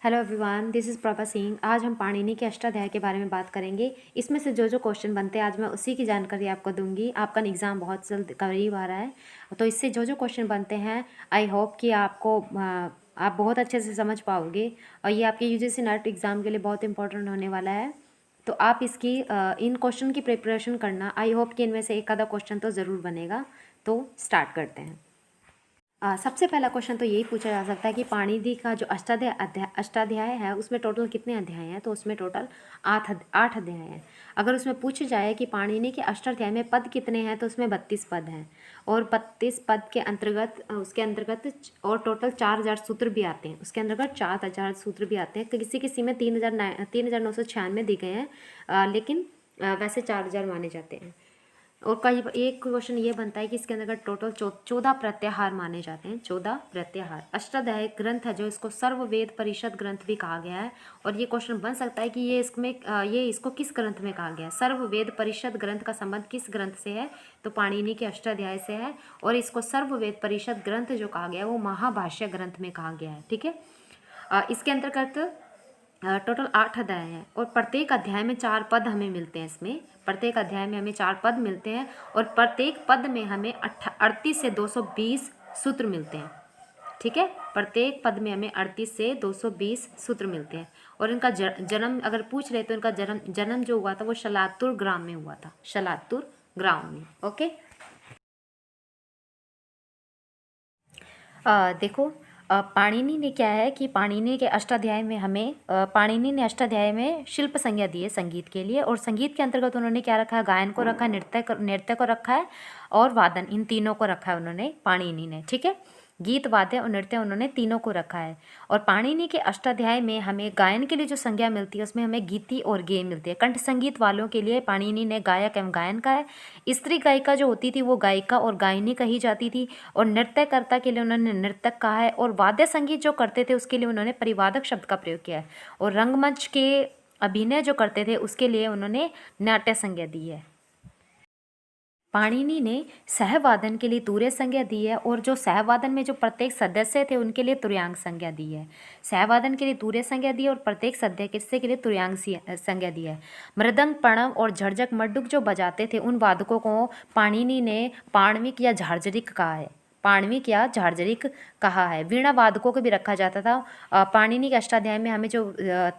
Hello everyone, this is Prabha Singh. आज हम पाणिनि के अष्टाध्याय के बारे में बात करेंगे। इसमें से जो जो क्वेश्चन बनते हैं आज मैं उसी की जानकारी आपको दूंगी। आपका एग्ज़ाम बहुत जल्द करीब आ रहा है, तो इससे जो जो क्वेश्चन बनते हैं आई होप कि आप बहुत अच्छे से समझ पाओगे और ये आपके यूजीसी नेट एग्ज़ाम के लिए बहुत इंपॉर्टेंट होने वाला है। तो आप इन क्वेश्चन की प्रिपरेशन करना। आई होप कि इनमें से एक आधा क्वेश्चन तो ज़रूर बनेगा। तो स्टार्ट करते हैं। सबसे पहला क्वेश्चन तो यही पूछा जा सकता है कि पाणिनि का जो अष्टाध्याय है उसमें टोटल कितने अध्याय हैं। तो उसमें टोटल 8 अध्याय हैं। अगर उसमें पूछ जाए कि पाणिनि के अष्टाध्याय में पद कितने हैं तो उसमें 32 पद हैं और 32 पद के अंतर्गत उसके अंतर्गत और टोटल 4000 सूत्र भी आते हैं। उसके अंतर्गत 4000 सूत्र भी आते हैं। किसी किसी में 3996 दी गए हैं, लेकिन वैसे 4000 माने जाते हैं। और कई एक क्वेश्चन ये बनता है कि इसके अंदर टोटल 14 प्रत्याहार माने जाते हैं। 14 प्रत्याहार। अष्टाध्याय ग्रंथ है जो इसको सर्ववेद परिषद ग्रंथ भी कहा गया है। और ये क्वेश्चन बन सकता है कि ये इसको किस ग्रंथ में कहा गया है। सर्ववेद परिषद ग्रंथ का संबंध किस ग्रंथ से है, तो पाणिनि के अष्टाध्याय से है। और इसको सर्ववेद परिषद ग्रंथ जो कहा गया है वो महाभाष्य ग्रंथ में कहा गया है। ठीक है। इसके अंतर्गत टोटल 8 अध्याय हैं और प्रत्येक अध्याय में 4 पद हमें मिलते हैं। इसमें प्रत्येक अध्याय में हमें 4 पद मिलते हैं और प्रत्येक पद में हमें 38 से 220 सूत्र मिलते हैं। ठीक है। प्रत्येक पद में हमें 38 से 220 सूत्र मिलते हैं। और इनका जन्म अगर पूछ रहे तो इनका जन्म जो हुआ था वो शलातुर ग्राम में हुआ था। शलातुर ग्राम में। ओके। देखो, पाणिनि ने क्या है कि पाणिनि के अष्टाध्याय में पाणिनि ने अष्टाध्याय में शिल्प संज्ञा दी है संगीत के लिए। और संगीत के अंतर्गत उन्होंने क्या रखा है, गायन को रखा है, नृत्य को रखा है और वादन, इन तीनों को रखा है उन्होंने पाणिनि ने। ठीक है। गीत, वाद्य और नृत्य उन्होंने तीनों को रखा है। और पाणिनि के अष्टाध्याय में हमें गायन के लिए जो संज्ञा मिलती है उसमें हमें गीति और गेय मिलती है। कंठ संगीत वालों के लिए पाणिनि ने गायक एवं गायन का है। स्त्री गायिका जो होती थी वो गायिका और गायनी कही जाती थी। और नृत्यकर्ता के लिए उन्होंने नर्तक कहा है। और वाद्य संगीत जो करते थे उसके लिए उन्होंने परिवादक शब्द का प्रयोग किया है। और रंगमंच के अभिनय जो करते थे उसके लिए उन्होंने नाट्य संज्ञा दी है। पाणिनि ने सहवादन के लिए तूर्य संज्ञा दी है। और जो सहवादन में जो प्रत्येक सदस्य थे उनके लिए तुर्यांग संज्ञा दी है। सहवादन के लिए तूर्य संज्ञा दी है और प्रत्येक सदस्य के लिए तुर्यांग संज्ञा दी है। मृदंग, प्रणव और झर्झक, मड्डुक जो बजाते थे उन वादकों को पाणिनि ने पाणविक या झार्जरिक कहा है। पाणविक या झार्जरिक कहा है। वीणा वादकों को भी रखा जाता था। पाणिनि के अष्टाध्याय में हमें जो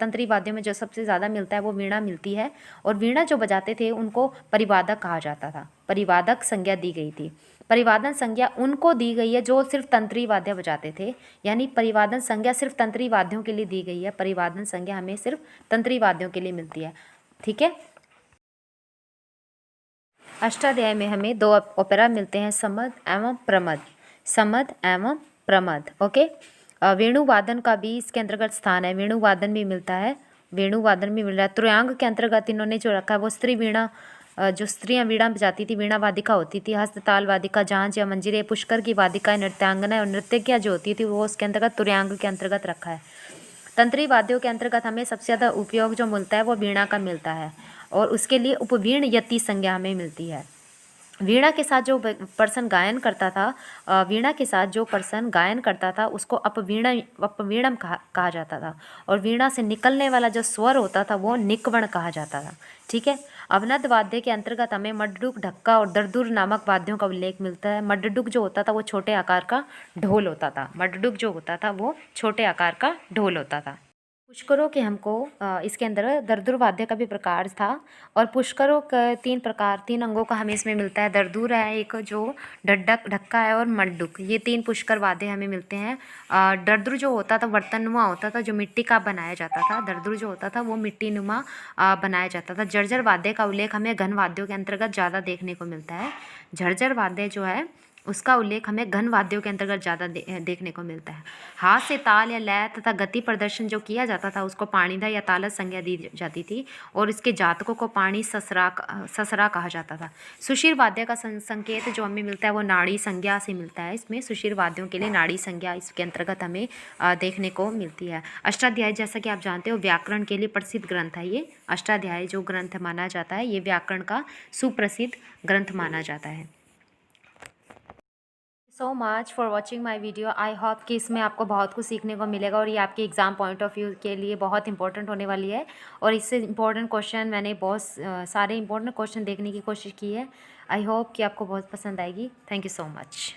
तंत्री वाद्यों में जो सबसे ज़्यादा मिलता है वो वीणा मिलती है। और वीणा जो बजाते थे उनको परिवादक कहा जाता था। परिवादक संज्ञा दी गई थी। परिवादन संज्ञा उनको दी गई है जो सिर्फ तंत्री वाद्य बजाते थे। यानी परिवादन संज्ञा सिर्फ तंत्री वाद्यों के लिए दी गई है। परिवादन संज्ञा हमें सिर्फ तंत्री वाद्यों के लिए मिलती है। ठीक है। अष्टाध्याय में हमें 2 ओपेरा मिलते हैं, समद एवं प्रमद। समद एवं प्रमद। ओके। वेणुवादन का भी इसके अंतर्गत स्थान है। वेणुवादन भी मिलता है। वेणुवादन भी मिल रहा है। त्रयांग के अंतर्गत इन्होंने जो रखा है वो स्त्री वीणा, जो स्त्रियां वीणा बजाती थी, वीणा वादिका होती थी। हस्तताल वादिका, झांझ या मंजीरे, पुष्कर की वादिका, नृत्यांगना और नृत्यज्ञा जो होती थी वो उसके अंतर्गत तुर्यांग के अंतर्गत रखा है। तंत्री वाद्यों के अंतर्गत हमें सबसे ज़्यादा उपयोग जो मिलता है वो वीणा का मिलता है। और उसके लिए उपवीण यति संज्ञा हमें मिलती है। वीणा के साथ जो पर्सन गायन करता था, वीणा के साथ जो पर्सन गायन करता था उसको अपवीणम कहा जाता था। और वीणा से निकलने वाला जो स्वर होता था वो निकवण कहा जाता था। ठीक है। अवनद वाद्य के अंतर्गत हमें मड्डुक, ढक्का और दरदुर नामक वाद्यों का उल्लेख मिलता है। मड्डुक जो होता था वो छोटे आकार का ढोल होता था। मड्डुक जो होता था वो छोटे आकार का ढोल होता था। पुष्करों के हमको इसके अंदर दरदुर वाद्य का भी प्रकार था। और पुष्करों का 3 अंगों का हमें इसमें मिलता है। दरदुर है एक जो ढड्डक, ढक्का है और मड्डुक, ये 3 पुष्कर वाद्य हमें मिलते हैं। दरदुर जो होता था बर्तननुमा होता था जो मिट्टी का बनाया जाता था। दरदुर जो होता था वो मिट्टी नुमा बनाया जाता था। जर्जर वाद्य का उल्लेख हमें घन वाद्यों के अंतर्गत ज़्यादा देखने को मिलता है। झर्झर वाद्य जो है उसका उल्लेख हमें घन वाद्यों के अंतर्गत ज़्यादा देखने को मिलता है। हाथ से ताल या लय तथा गति प्रदर्शन जो किया जाता था उसको पाणिधा या तालस संज्ञा दी जाती थी। और इसके जातकों को पाणी ससरा कहा जाता था। सुशीर वाद्य का संकेत जो हमें मिलता है वो नाड़ी संज्ञा से मिलता है। इसमें सुशीर वाद्यों के लिए नाड़ी संज्ञा इसके अंतर्गत हमें देखने को मिलती है। अष्टाध्याय जैसा कि आप जानते हो व्याकरण के लिए प्रसिद्ध ग्रंथ है। ये अष्टाध्याय जो ग्रंथ माना जाता है ये व्याकरण का सुप्रसिद्ध ग्रंथ माना जाता है। So much for watching my video. I hope कि इसमें आपको बहुत कुछ सीखने को मिलेगा और ये आपके एग्ज़ाम पॉइंट ऑफ व्यू के लिए बहुत इंपॉर्टेंट होने वाली है। और इससे इंपॉर्टेंट क्वेश्चन मैंने बहुत सारे इंपॉर्टेंट क्वेश्चन देखने की कोशिश की है। आई होप कि आपको बहुत पसंद आएगी। Thank you so much.